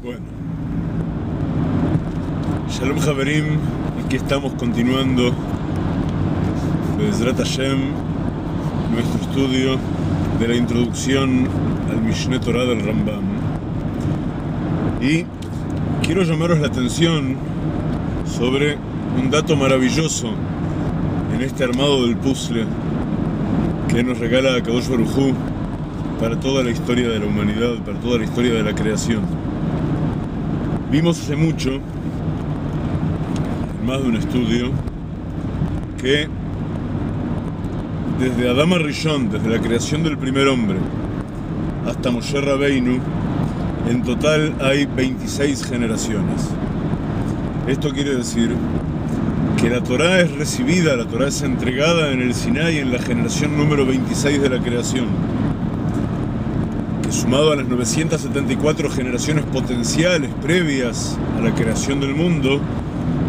Bueno, Shalom Haverim, aquí estamos continuando Be'ezrat Hashem, nuestro estudio de la introducción al Mishneh Torah del Rambam. Y quiero llamaros la atención sobre un dato maravilloso en este armado del puzzle que nos regala Akadosh Baruj Hu para toda la historia de la humanidad, para toda la historia de la creación. Vimos hace mucho, en más de un estudio, que desde Adam Rishon, desde la creación del primer hombre, hasta Moshe Rabbeinu, en total hay 26 generaciones. Esto quiere decir que la Torá es recibida, la Torá es entregada en el Sinai en la generación número 26 de la creación, que sumado a las 974 generaciones potenciales previas a la creación del mundo,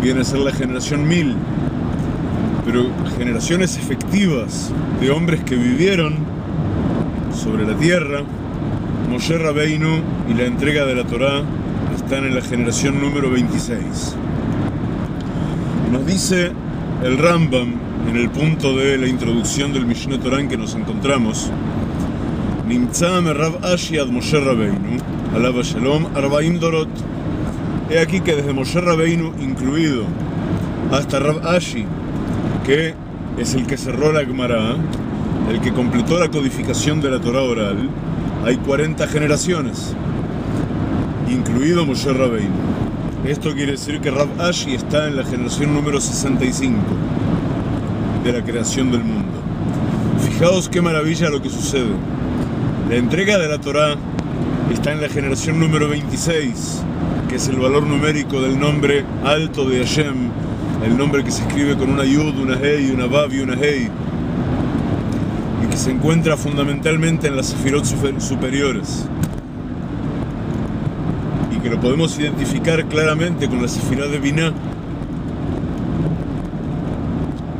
viene a ser la generación 1000, pero generaciones efectivas de hombres que vivieron sobre la tierra, Moshe Rabbeinu y la entrega de la Torá están en la generación número 26. Nos dice el Rambam en el punto de la introducción del Mishneh Torah en que nos encontramos: Nimtza me Rav Ashi ad Moshe Rabbeinu, alav shalom, 40 dorot. He aquí que desde Moshe Rabbeinu incluido hasta Rav Ashi, que es el que cerró la Gemara, el que completó la codificación de la Torah oral, hay 40 generaciones, incluido Moshe Rabbeinu. Esto quiere decir que Rav Ashi está en la generación número 65 de la creación del mundo. Fijaos qué maravilla lo que sucede. La entrega de la Torá está en la generación número 26, que es el valor numérico del nombre alto de Hashem, el nombre que se escribe con una Yud, una Hei, una Vav y una Hei, y que se encuentra fundamentalmente en las Sefirot superiores, y que lo podemos identificar claramente con la Sefirá de Binah.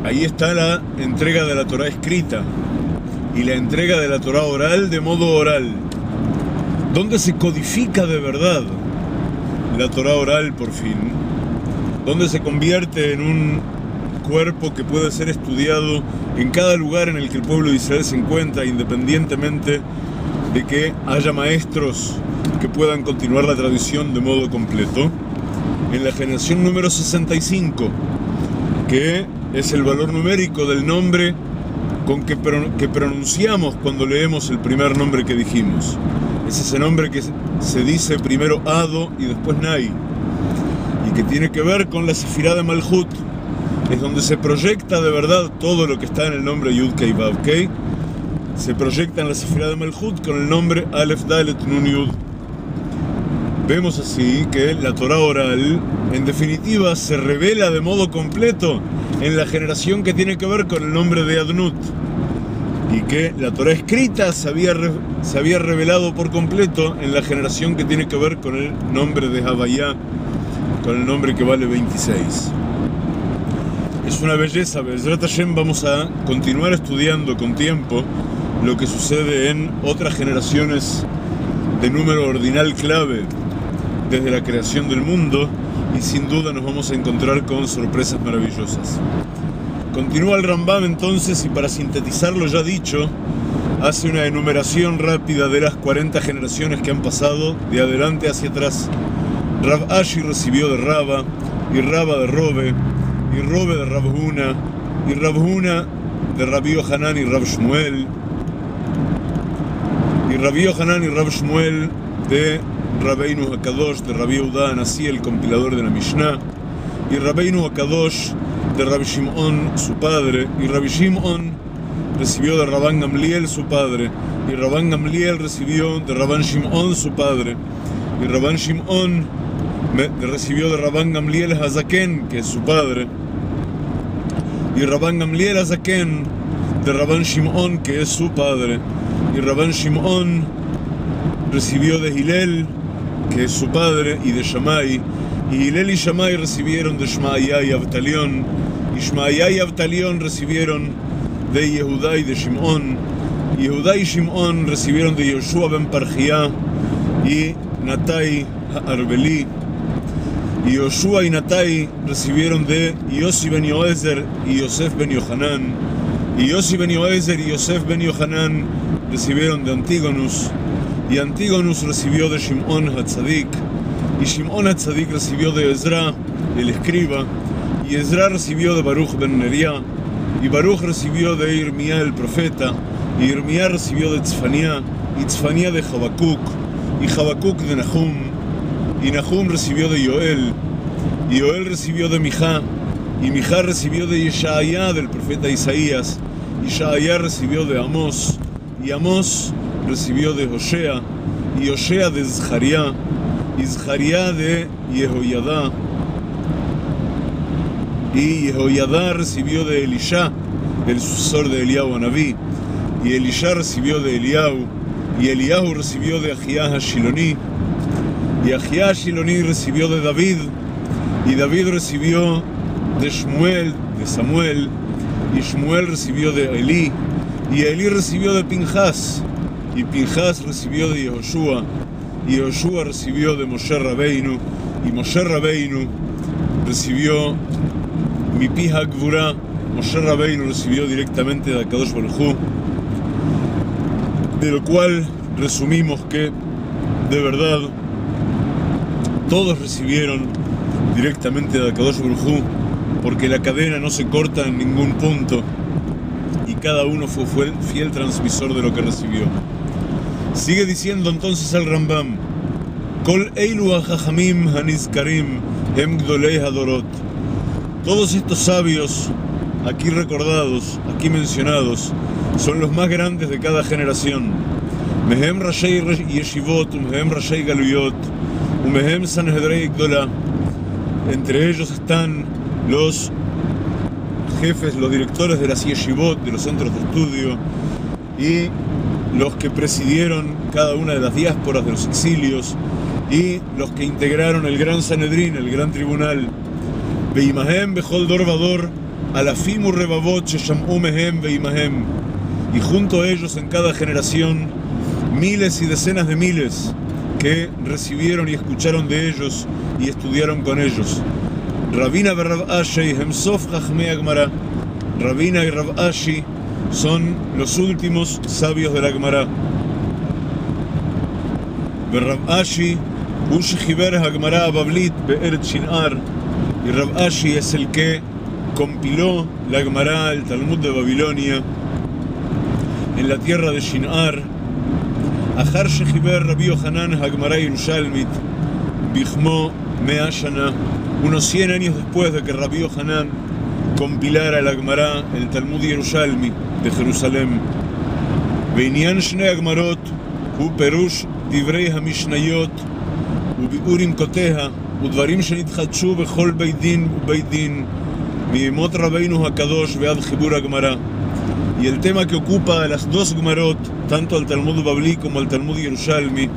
Ahí está la entrega de la Torá escrita y la entrega de la Torá oral de modo oral, donde se codifica de verdad la Torá oral por fin, donde se convierte en un cuerpo que puede ser estudiado en cada lugar en el que el pueblo de Israel se encuentra, independientemente de que haya maestros que puedan continuar la tradición de modo completo, en la generación número 65, que es el valor numérico del nombre con que pronunciamos cuando leemos el primer nombre que dijimos. Es ese nombre que se dice primero Ado y después Nai, y que tiene que ver con la Sefirá de Malhut. Es donde se proyecta de verdad todo lo que está en el nombre Yud Kei Vav Kei. Se proyecta en la Sefirá de Malhut con el nombre Aleph Dalet Nun Yud. Vemos así que la Torá oral, en definitiva, se revela de modo completo en la generación que tiene que ver con el nombre de Adnut, y que la Torá escrita se había revelado por completo en la generación que tiene que ver con el nombre de Havayá, con el nombre que vale 26. Es una belleza. Be'ezrat Hashem vamos a continuar estudiando con tiempo lo que sucede en otras generaciones de número ordinal clave desde la creación del mundo, y sin duda nos vamos a encontrar con sorpresas maravillosas. Continúa el Rambam entonces, y para sintetizar lo ya dicho, hace una enumeración rápida de las 40 generaciones que han pasado de adelante hacia atrás. Rav Ashi recibió de Raba, y Raba de Robe, y Robe de Rav Huna, y Rav Huna de Rabbi Yohanan y Rav Shmuel, y Rabbi Yohanan y Rav Shmuel de Rabbeinu HaKadosh, de Rabbi Yehuda Anasi, el compilador de la Mishnah, y Rabbeinu HaKadosh de Rabbi Shimon, su padre, y Rabbi Shimon recibió de Rabban Gamliel, su padre, y Rabban Gamliel recibió de Rabban Shimon, su padre, y Rabban Shimon recibió de Rabban Gamliel Hazaken, que es su padre, y Rabban Gamliel Hazaken de Rabban Shimon, que es su padre, y Rabban Shimon recibió de Hillel, que es su padre, y de Shammai, y Hillel y Shammai recibieron de Shmaaya y Avtalión, y Shmaaya y Avtalión recibieron de Yehudá y de Shimón, y Yehudá y Shimón recibieron de Yoshua ben Parjía, y Natai Arbelí. Y Yoshua y Natai recibieron de Yossi ben Yoezer y Yosef ben Yohanan. Y Yossi ben Yoezer y Yosef ben Yohanan recibieron de Antígonus. Y Antígonus recibió de Shimon Hatzadik. Y Shimon Hatzadik recibió de Ezra, el escriba. Y Ezra recibió de Baruch ben Neria. Y Baruch recibió de Irmía el profeta. Y Irmía recibió de Tzfania. Y Tzfania de Habacuc. Y Habacuc de Nahum. Y Nahum recibió de Yoel. Y Yoel recibió de Mijá. Y Mijá recibió de Yeshaya, del profeta Isaías. Y Yeshaya recibió de Amós. Y Amós recibió de Hosea. Y Hosea de Zharia. Y Zharia de Yehoyadá. Y Yehoyadá recibió de Elisha, el sucesor de Eliyahu Anabí. Y Elisha recibió de Eliyahu. Y Eliyahu recibió de Ahiah Shiloní. Y Ahiah Shiloní recibió de David. Y David recibió de Shmuel, de Samuel. Y Shmuel recibió de Elí. Y Elí recibió de Pinjas. Y Pinjas recibió de Yehoshua. Y Yehoshua recibió de Moshe Rabbeinu. Y Moshe Rabbeinu recibió Mipi HaGvura. Moshe Rabbeinu recibió directamente de Akadosh Baruj Hu. De lo cual resumimos que, de verdad, todos recibieron directamente de Akadosh Baruj Hu, porque la cadena no se corta en ningún punto y cada uno fue el fiel transmisor de lo que recibió. Sigue diciendo entonces el Rambam: Kol eilu hachachamim hanizkarim hem gdolei hadorot. Todos estos sabios aquí recordados, aquí mencionados, son los más grandes de cada generación. Mehem rashei yeshivot, mehem rashei galuyot, mehem sanhedrei gdola. Entre ellos están los jefes, los directores de las yeshivot, de los centros de estudio, y los que presidieron cada una de las diásporas de los exilios, y los que integraron el gran Sanedrín, el gran tribunal. Veimahem bechol dor vador, alafim urrebavot shesham'u mehem veimahem. Y junto a ellos en cada generación, miles y decenas de miles que recibieron y escucharon de ellos y estudiaron con ellos. Rabina y Rav Ashi hemsof chachmei Gemara. Rabina y Rav Ashi son los últimos sabios de la Gemara. Rav Ashi hu shechiber haGemara abablit be'eretz Shinar. Y Rav Ashi es el que compiló la Gemara, el Talmud de Babilonia, en la tierra de Shinar. Achar shechiber Rabbi Yohanan haGemara Yerushalmit bichmo mea shana. Unos 100 años después de que Rabbi Yohanan compilara la Gemara, el Talmud Yerushalmi de Jerusalén. Veinyan shnei Agmarot hu perush divrei hamishnayot ubiurim koteha udvarim shenitchadshu bechol beit din ubeit din miemot Rabbeinu hakadosh ve'ad chibur Gemara. Y el tema que ocupa a las dos Gemarot, tanto al Talmud Babli como al Talmud Yerushalmi,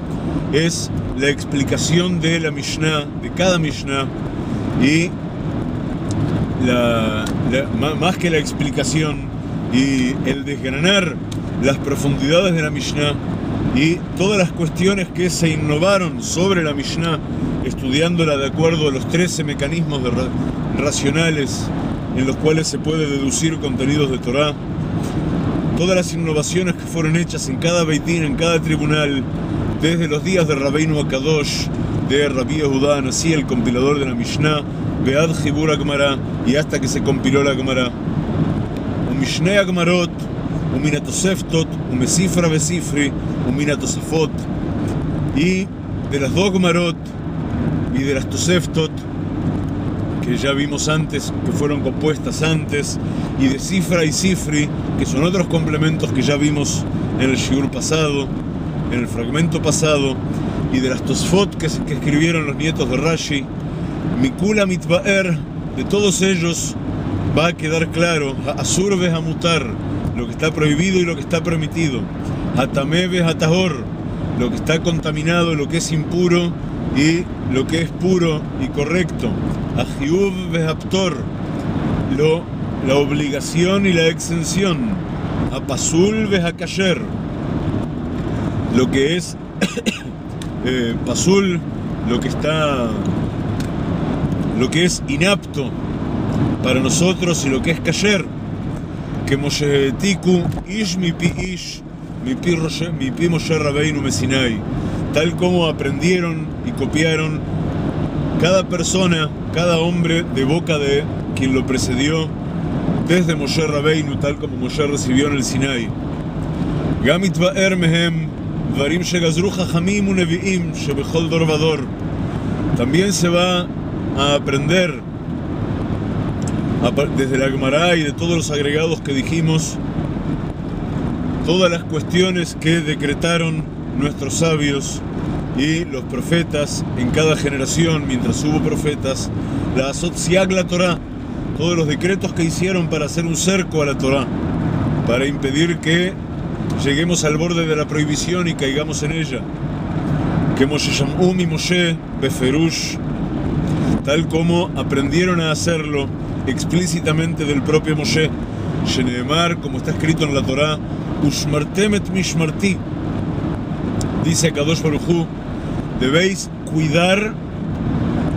es la explicación de la Mishnah, de cada Mishnah, y más que la explicación y el desgranar las profundidades de la Mishnah y todas las cuestiones que se innovaron sobre la Mishnah, estudiándola de acuerdo a los 13 mecanismos racionales en los cuales se puede deducir contenidos de Torah. Todas las innovaciones que fueron hechas en cada Beit Din, en cada tribunal, desde los días de Rabbeinu HaKadosh, de Rabbi Yehudá Anasi, el compilador de la Mishnah, Be'ad Chibur Gemara, y hasta que se compiló la Gemara. Umishnei Agmarot, Umin HaToseftot, Umesifra Besifri, Umin HaTosafot. Y de las dos Gemarot y de las Toseftot, que ya vimos antes, que fueron compuestas antes, y de Sifra y Sifri, que son otros complementos que ya vimos en el shiur pasado, en el fragmento pasado, y de las Tosfot que escribieron los nietos de Rashi. Mikula mitbaer, de todos ellos va a quedar claro Asur vehamutar, lo que está prohibido y lo que está permitido, Hatameh vehatahor, lo que está contaminado, lo que es impuro y lo que es puro y correcto, Ahiuv vehaptor, la obligación y la exención, Apasul vehakasher, lo que es pasul lo que es inapto para nosotros y lo que es kasher, que Moshe Tiku ish mi pi Moshe Rabbeinu Mesinai, tal como aprendieron y copiaron cada persona, cada hombre de boca de quien lo precedió desde Moshe Rabbeinu, tal como Moshe recibió en el Sinai. Gam itba'er mehem dvarim shegazru chachamim unevi'im shebechol dor vador. También se va a aprender desde la Gemara y de todos los agregados que dijimos, todas las cuestiones que decretaron nuestros sabios y los profetas en cada generación, mientras hubo profetas, la Asot Siag la Torah, todos los decretos que hicieron para hacer un cerco a la Torah, para impedir que lleguemos al borde de la prohibición y caigamos en ella. Que Moshe Sham'u mi Moshe Beferush, tal como aprendieron a hacerlo explícitamente del propio Moshe, Sheneemar, como está escrito en la Torah, Ushmartem et Mishmarti, dice Kadosh Baruj Hu, debéis cuidar,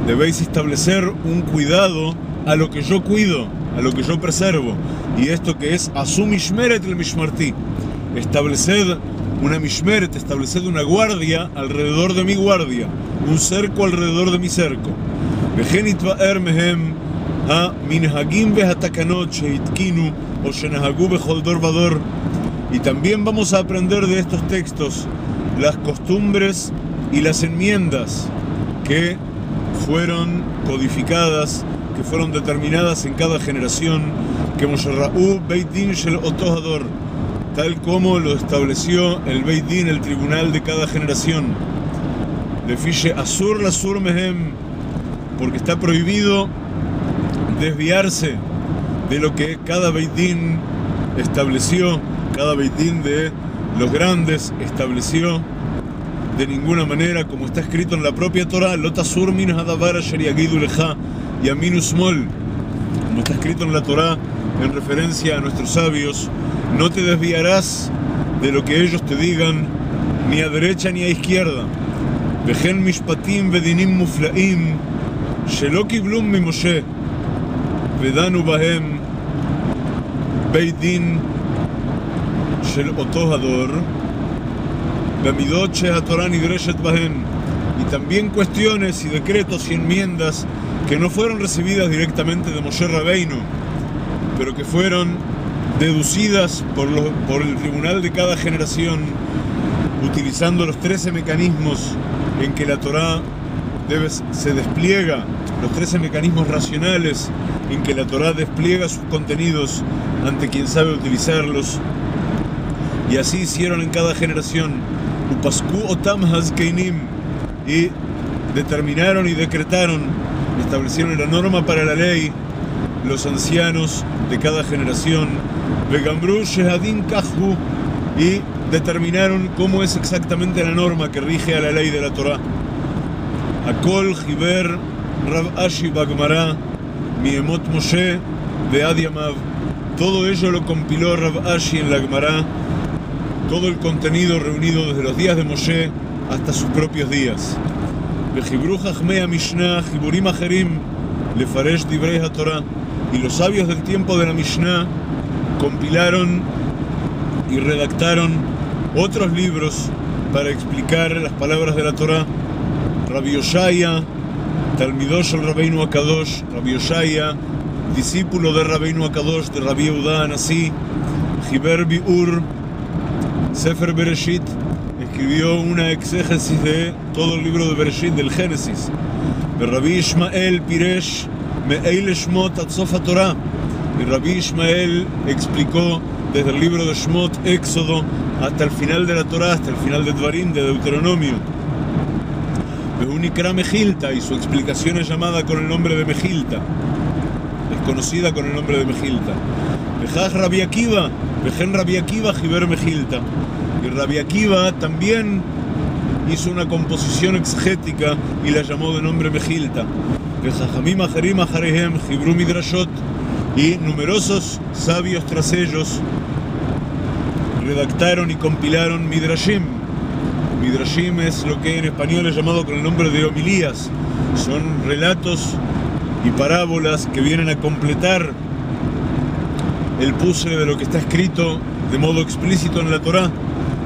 debéis establecer un cuidado a lo que yo cuido, a lo que yo preservo, y esto que es Asu Mishmeret el Mishmarti, estableced una Mishmeret, estableced una guardia alrededor de mi guardia, un cerco alrededor de mi cerco. Vejen itba'er mehem ha minhagim vehatakanot sheitkinu o shenahagu bechol dor vador. Y también vamos a aprender de estos textos las costumbres y las enmiendas que fueron codificadas, que fueron determinadas en cada generación, que Moshe Ra'u Beit Din shel Oto Hador, tal como lo estableció el Beit Din, el tribunal de cada generación. Lefiche Asur Lasur Mehem, porque está prohibido desviarse de lo que cada Beit Din estableció, cada Beit Din de los grandes estableció, de ninguna manera, como está escrito en la propia Torah, Lo tasur min hadavar asher yagidu lecha yamin usmol, como está escrito en la Torah en referencia a nuestros sabios, no te desviarás de lo que ellos te digan, ni a derecha ni a izquierda. Vejen mishpatim vedinim muflaim shelo kiblum mi Moshe vedanu bahem Beit Din shel Oto Hador bamidot shehatorah nidreshet bahen, y también cuestiones y decretos y enmiendas que no fueron recibidas directamente de Moshe Rabbeinu, pero que fueron deducidas por el tribunal de cada generación, utilizando los 13 mecanismos en que la Torah se despliega, los 13 mecanismos racionales en que la Torah despliega sus contenidos ante quien sabe utilizarlos. Y así hicieron en cada generación. Upasku otam hazkeinim, y determinaron y decretaron, establecieron la norma para la ley, los ancianos de cada generación, Vegambru shehadin kahhu, y determinaron cómo es exactamente la norma que rige a la ley de la Torah. Akol Jiber Rav Ashi Bagmara Miemot Moshe Vead Yamav, todo ello lo compiló Rav Ashi en la Gemara, todo el contenido reunido desde los días de Moshe hasta sus propios días. Vejibru Chachmei Mishnah Jiburim Acherim Lefaresh Divrei HaTorah, y los sabios del tiempo de la Mishnah compilaron y redactaron otros libros para explicar las palabras de la Torah. Rabbi Yoshaya, Talmidó shel Rabbeinu HaKadosh, Rabbi Yoshaya, discípulo de Rabbeinu HaKadosh, de Rabbi Yehuda Anasi, Jiber Biur Sefer Bereshit, escribió una exégesis de todo el libro de Bereshit, del Génesis. De Rabbi Ishmael Piresh Me'eil Shmot ad Sof HaTorah, y Rabbi Ishmael explicó desde el libro de Shmot, Éxodo, hasta el final de la Torah, hasta el final de Dvarim, de Deuteronomio. Behunikra Mejilta, y su explicación es llamada con el nombre de Mejilta, es conocida con el nombre de Mejilta. Bejaj Rabbi Akiva, Bejen Rabbi Akiva Jiber Mejilta, y Rabbi Akiva también hizo una composición exegética y la llamó de nombre Mejilta. Bejajamim Acherim Acharehem Jibru Midrashot, y numerosos sabios tras ellos redactaron y compilaron Midrashim. Midrashim es lo que en español es llamado con el nombre de homilías. Son relatos y parábolas que vienen a completar el puzzle de lo que está escrito de modo explícito en la Torá.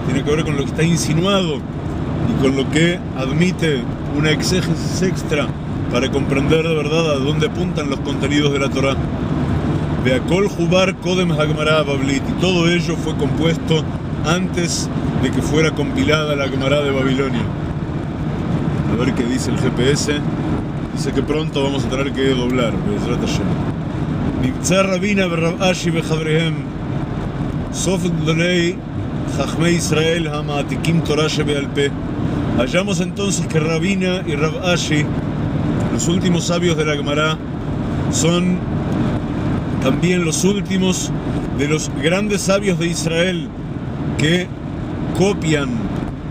Tiene que ver con lo que está insinuado y con lo que admite una exégesis extra para comprender de verdad a dónde apuntan los contenidos de la Torá. Beakol Jubar Kodem Hagmará Bablit, y todo ello fue compuesto antes de que fuera compilada la Gemara de Babilonia. A ver qué dice el GPS. Dice que pronto vamos a tener que doblar. Be'ezrat Hashem. Nibtzar Rabina Rav Ashi Bechavrehem Sof Gdolei Chachmei Israel Hama'atikim Torah Shebe'al Peh. Hallamos entonces que Rabina y Rav Ashi, los últimos sabios de la Gemara, son también los últimos de los grandes sabios de Israel que copian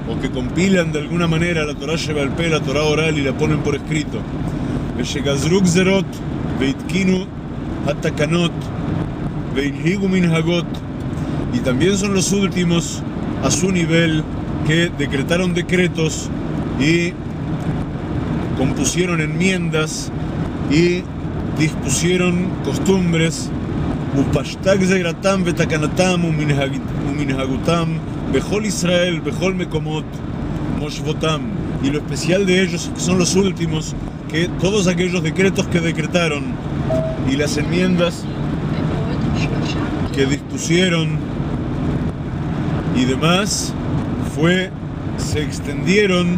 o que compilan de alguna manera la Torah Shebe'al Peh, la Torah oral, y la ponen por escrito. Veshegazru gzerot veitkinu hatakanot veinhigu minhagot. Y también son los últimos a su nivel que decretaron decretos y compusieron enmiendas y dispusieron costumbres. Upashtag zeiratam vetakanatam uminhagutam bechol Israel bechol mekomot moshvotam. Y lo especial de ellos es que son los últimos que todos aquellos decretos que decretaron y las enmiendas que dispusieron y demás se extendieron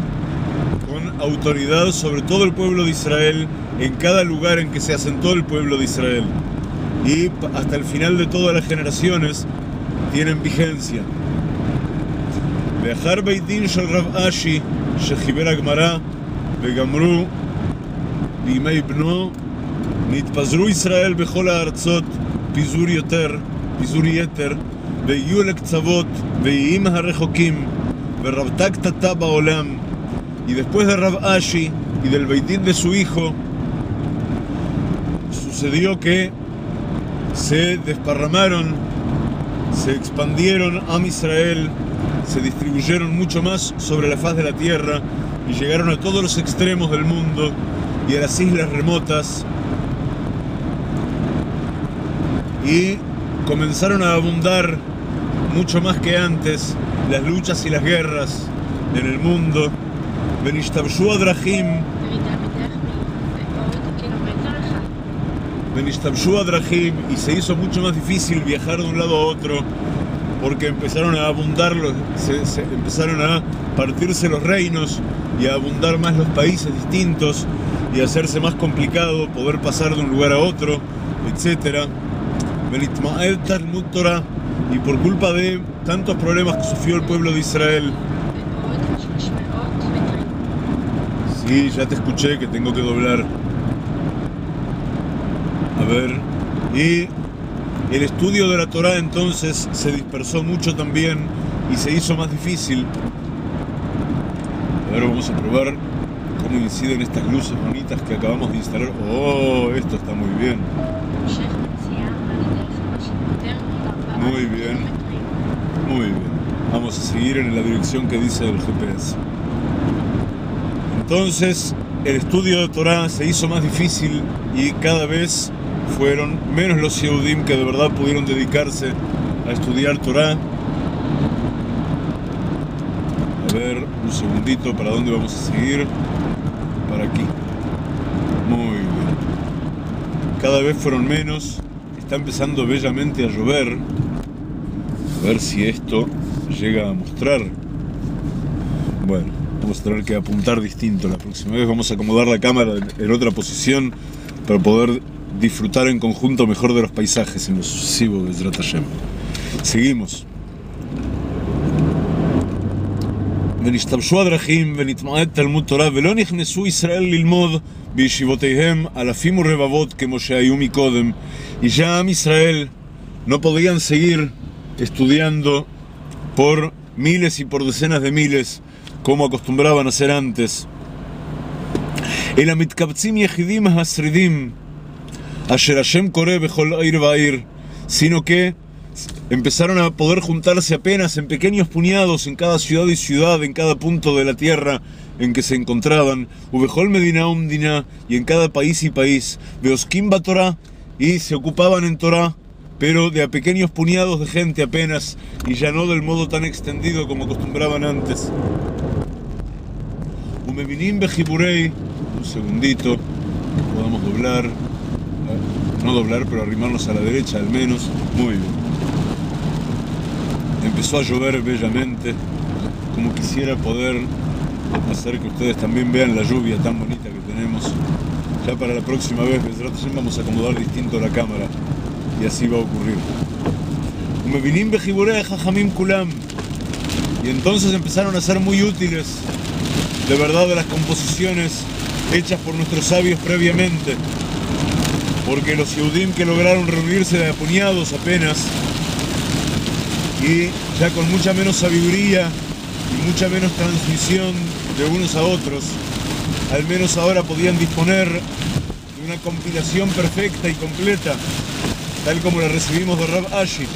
con autoridad sobre todo el pueblo de Israel en cada lugar en que se asentó el pueblo de Israel, y hasta el final de todas las generaciones tienen vigencia. Be'achar beitin shel Rav Ashi shechiber Hagmara vegamru bi'mei bno nitpazru Israel bechol ha'artzot pizur yeter והגיעו לקצוות ואיים הרחוקים ורבתה קטטה בעולם. Y después de Rav Ashi y del Beitín de su hijo, sucedió que se desparramaron, se expandieron Am Israel, se distribuyeron mucho más sobre la faz de la tierra y llegaron a todos los extremos del mundo y a las islas remotas, y comenzaron a abundar mucho más que antes las luchas y las guerras en el mundo. Venishtabshu adrachim, y se hizo mucho más difícil viajar de un lado a otro, porque empezaron a abundar se empezaron a partirse los reinos y a abundar más los países distintos y a hacerse más complicado poder pasar de un lugar a otro, etc. Venitma'el Talmud Torah, y por culpa de tantos problemas que sufrió el pueblo de Israel. Sí, ya te escuché que tengo que doblar. A ver, y el estudio de la Torah entonces se dispersó mucho también y se hizo más difícil. A ver, vamos a probar cómo inciden estas luces bonitas que acabamos de instalar. Oh, esto está muy bien. Muy bien, muy bien. Vamos a seguir en la dirección que dice el GPS. Entonces, el estudio de Torah se hizo más difícil y cada vez fueron menos los Yehudim que de verdad pudieron dedicarse a estudiar Torah. A ver, un segundito, ¿para dónde vamos a seguir? Para aquí. Muy bien. Cada vez fueron menos. Está empezando bellamente a llover. A ver si esto llega a mostrar. Bueno, vamos a tener que apuntar distinto. La próxima vez vamos a acomodar la cámara en otra posición para poder disfrutar en conjunto mejor de los paisajes en lo sucesivo de Be'ezrat Hashem. Seguimos. ונשתמשו הדרכים ונתמעט תלמוד תורה ולא נכנסו ישראל ללמוד בישיבותיהם אלפים ורבבות כמו שהיו מקודם. Y ya Am Israel no podían seguir estudiando por miles y por decenas de miles como acostumbraban a hacer antes. אלא מתקבצים יחידים השרידים אשר השם קורא בכל עיר ועיר, sino que empezaron a poder juntarse apenas en pequeños puñados en cada ciudad y ciudad, en cada punto de la tierra en que se encontraban, Ubejol Medina Umdina, y en cada país y país, Beoskim Batorá, y se ocupaban en Torah, pero de a pequeños puñados de gente apenas, y ya no del modo tan extendido como acostumbraban antes. Umevinim Bejiburei, un segundito, podamos doblar, no doblar, pero arrimarnos a la derecha al menos. Muy bien. Empezó a llover bellamente, como quisiera poder hacer que ustedes también vean la lluvia tan bonita que tenemos. Ya para la próxima vez, vamos a acomodar distinto la cámara y así va a ocurrir. Umevinim Bejiburei Jajamim Kulam, y entonces empezaron a ser muy útiles, de verdad, de las composiciones hechas por nuestros sabios previamente, porque los Yehudim que lograron reunirse de a puñados apenas, y ya con mucha menos sabiduría y mucha menos transmisión de unos a otros, al menos ahora podían disponer de una compilación perfecta y completa, tal como la recibimos de Rab Ashi.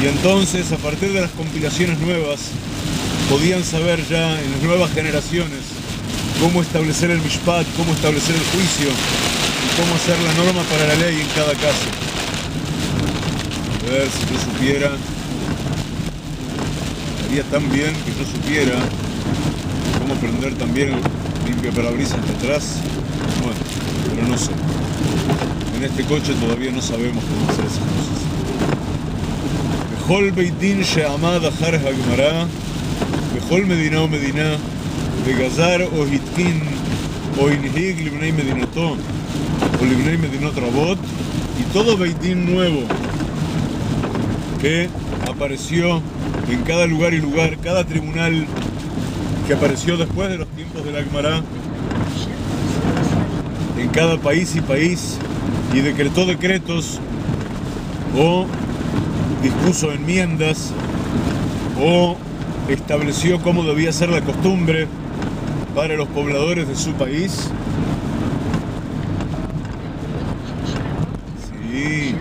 Y entonces, a partir de las compilaciones nuevas, podían saber ya en las nuevas generaciones cómo establecer el mishpat, cómo establecer el juicio y cómo hacer la norma para la ley en cada caso. A ver, si yo supiera, estaría tan bien que yo supiera cómo prender también el limpiaparabrisas de atrás. Bueno, pero no sé. En este coche todavía no sabemos cómo hacer esas cosas. Bechol Beitin she'amad achar ha'gemara, Bechol Medina o Medina, Begazar o Hitkin o Inhig Libnei Medinato o Libnei Medinot Rabot, y todo Beitin nuevo que apareció en cada lugar y lugar, cada tribunal que apareció después de los tiempos de la Gemara, en cada país y país, y decretó decretos o dispuso enmiendas o estableció cómo debía ser la costumbre para los pobladores de su país. Sí,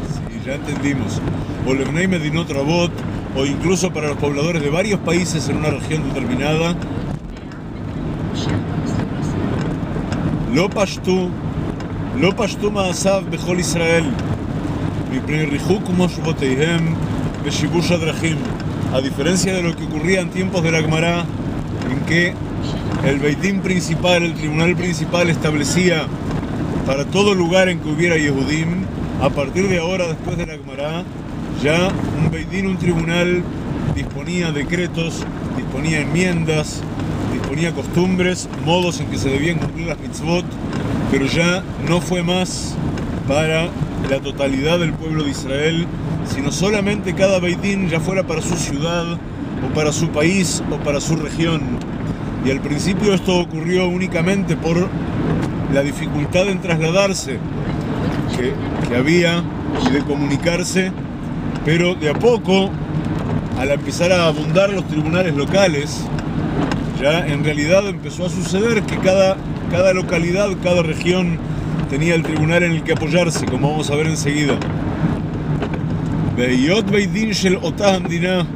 ya entendimos. O Lebnei Medinot Rabot, o incluso para los pobladores de varios países en una región determinada. Lo pashtu ma'asav bechol Israel, mipnei richuk moshvoteihem veshibush hadrachim. A diferencia de lo que ocurría en tiempos de la Gemara, en que el Beitín principal, el tribunal principal, establecía para todo lugar en que hubiera Yehudim, a partir de ahora, después de la Gemara, ya un Beitín, un tribunal, disponía decretos, disponía enmiendas, disponía costumbres, modos en que se debían cumplir las mitzvot, pero ya no fue más para la totalidad del pueblo de Israel, sino solamente cada Beitín, ya fuera para su ciudad, o para su país, o para su región. Y al principio esto ocurrió únicamente por la dificultad en trasladarse que había y de comunicarse, pero de a poco, al empezar a abundar los tribunales locales, ya en realidad empezó a suceder que cada localidad, cada región tenía el tribunal en el que apoyarse, como vamos a ver enseguida. Beiyot Beidin shel otah hamdina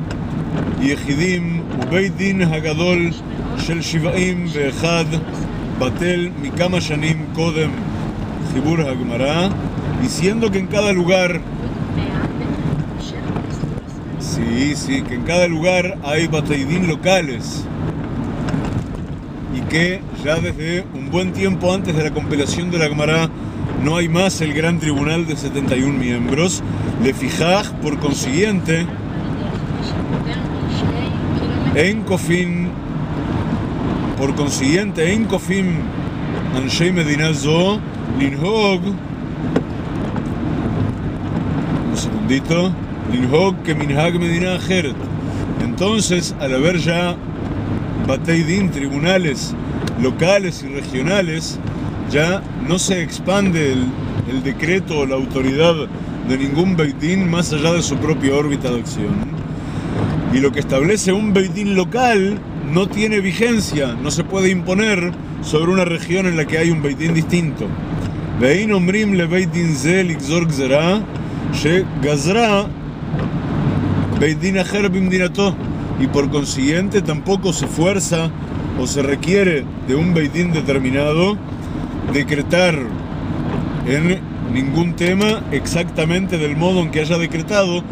yechidim ubeidin hagadol shel shiv'im ve'echad batel mikama shanim kodem chibur hagmara, diciendo que en cada lugar, que en cada lugar hay bateidín locales, y que ya desde un buen tiempo antes de la compilación de la Gemara no hay más el gran tribunal de 71 miembros. Lefijaj, por consiguiente, en Kofim, Anshei Medina Zo, Linhog, un segundito, Linhog que Minhag Medina Ajeret. Entonces, al haber ya Bateidín, tribunales locales y regionales, ya no se expande el decreto o la autoridad de ningún Beitín más allá de su propia órbita de acción. Y lo que establece un Beitín local no tiene vigencia, no se puede imponer sobre una región en la que hay un Beitín distinto. ואין אומרים לבית דין זה לגזור גזרה שגזרה בית דין אחר במדינתו, y por consiguiente tampoco se fuerza o se requiere de un beit din determinado decretar en ningún tema exactamente del modo en que haya decretado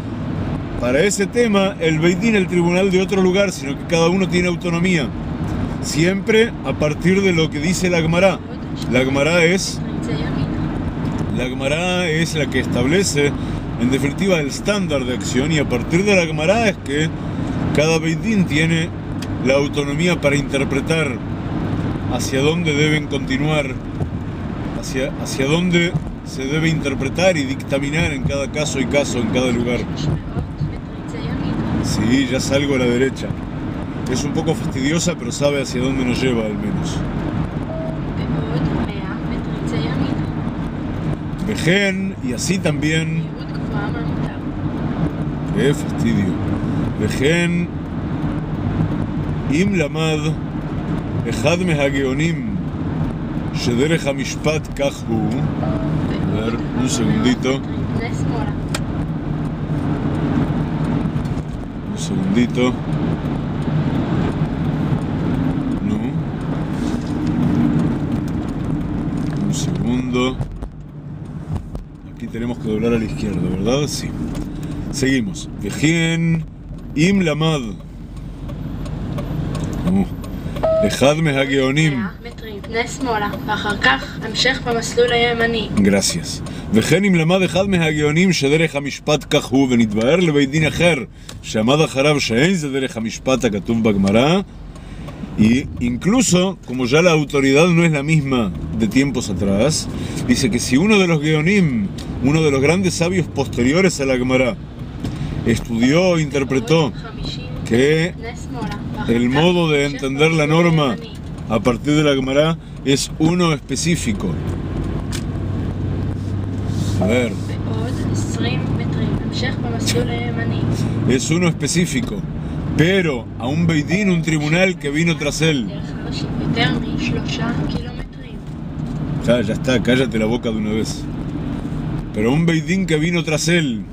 para ese tema el beit din, el tribunal de otro lugar, sino que cada uno tiene autonomía, siempre a partir de lo que dice la Gemara. La Gemara es la que establece en definitiva el estándar de acción, y a partir de la Gemara es que cada beit din tiene la autonomía para interpretar hacia dónde deben continuar, hacia dónde se debe interpretar y dictaminar en cada caso y caso, en cada lugar. Sí, ya salgo a la derecha. Es un poco fastidiosa, pero sabe hacia dónde nos lleva al menos. Vejen, y así también. ¡Qué fastidio! Vejen, im lamad, echad mehageonim, shederech hamishpat kach hu. A ver, un segundito. Un segundito. No. Un segundo. Aquí tenemos que doblar a la izquierda, ¿verdad? Sí. Seguimos. Vejien im lamad. No. אחד מהגאונים. פני שמאלה, ואחר כך המשך במסלול הימני. Gracias. וכן אם למד אחד מהגאונים שדרך המשפט כך הוא, ונתבהר לבית דין אחר שעמד אחריו שאין זה דרך המשפט הכתוב בגמרא, y incluso, como ya la autoridad no es la misma de tiempos atrás, dice que si uno de los geonim, uno de los grandes sabios posteriores a la Gemara, estudió o interpretó que el modo de entender la norma a partir de la Gemara es uno específico. A ver. Es uno específico, pero a un beit din, un tribunal que vino tras él. Ya está, cállate la boca de una vez. Pero un beit din que vino tras él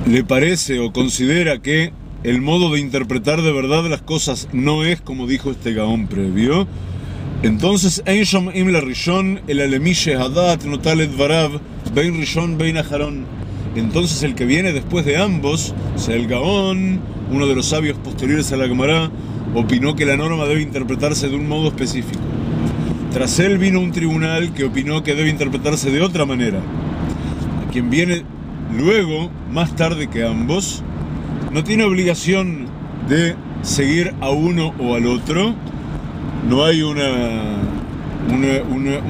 le parece o considera que el modo de interpretar de verdad las cosas no es como dijo este gaón previo, entonces Ein Shom'im la Rishon el alemi shehadat notal et varav bein Rishon bein Aharon. Entonces el que viene después de ambos, o sea el gaón, uno de los sabios posteriores a la Gemara, opinó que la norma debe interpretarse de un modo específico. Tras él vino un tribunal que opinó que debe interpretarse de otra manera. A quien viene luego, más tarde que ambos, no tiene obligación de seguir a uno o al otro. No hay un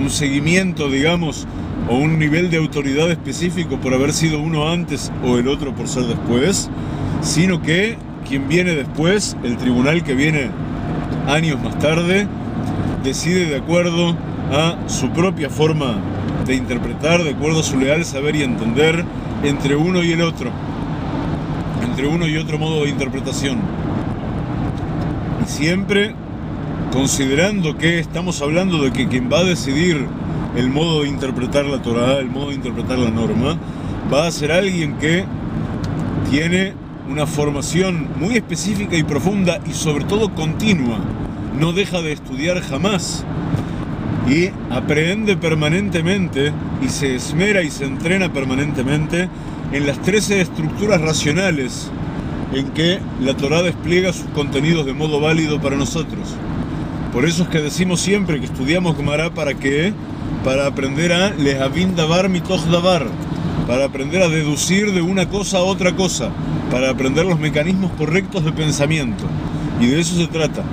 seguimiento, digamos, o un nivel de autoridad específico por haber sido uno antes o el otro por ser después, sino que quien viene después, el tribunal que viene años más tarde, decide de acuerdo a su propia forma de interpretar, de acuerdo a su leal saber y entender, entre uno y el otro, entre uno y otro modo de interpretación, y siempre considerando que estamos hablando de que quien va a decidir el modo de interpretar la Torá, el modo de interpretar la norma, va a ser alguien que tiene una formación muy específica y profunda y sobre todo continua, no deja de estudiar jamás y aprende permanentemente y se esmera y se entrena permanentemente en las 13 estructuras racionales en que la Torá despliega sus contenidos de modo válido para nosotros. Por eso es que decimos siempre que estudiamos Gemara, ¿para qué? Para aprender a lehavin davar mitoch davar, para aprender a deducir de una cosa a otra cosa, para aprender los mecanismos correctos de pensamiento. Y de eso se trata.